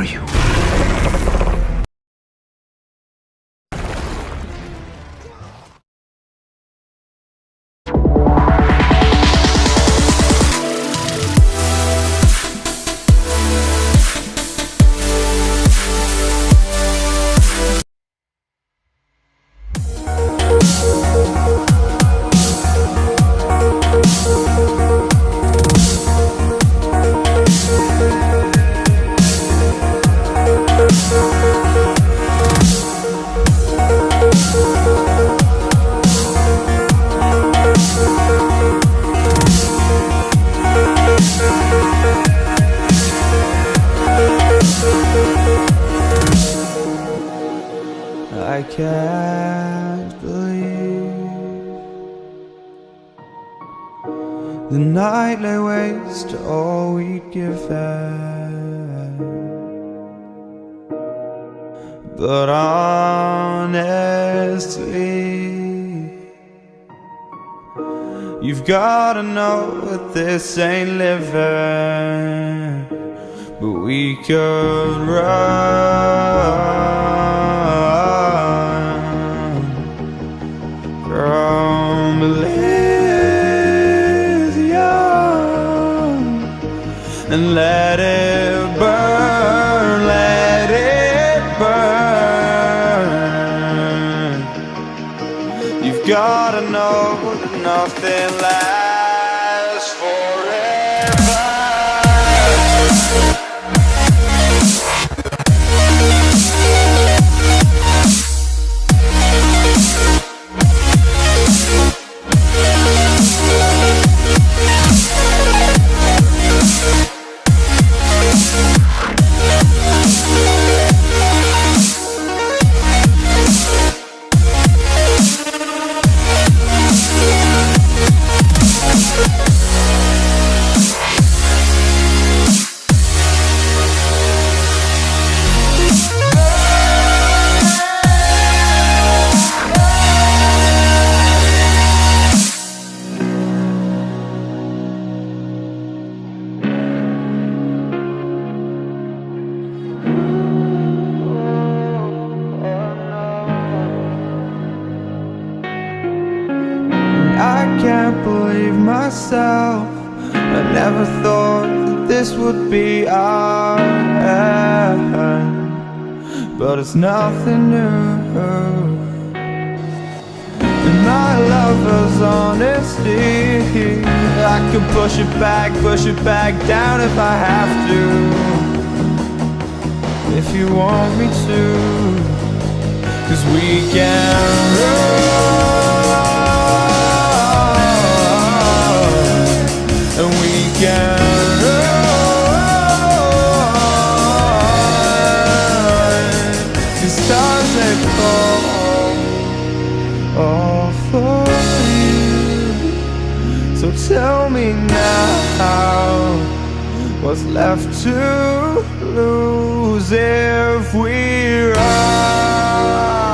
you. I can't believe the night lay waste to all we'd given. But honestly, you've gotta know that this ain't living. But we could run from Elysium and let it burn, let it burn. You've gotta know that nothing lasts forever. I can't believe myself. I never thought that this would be our end, but it's nothing new. And my lover's honesty, I could push it back down if I have to. If you want me to, 'cause we can run. And we can run. The stars they fall all for you. So tell me now, what's left to lose if we run?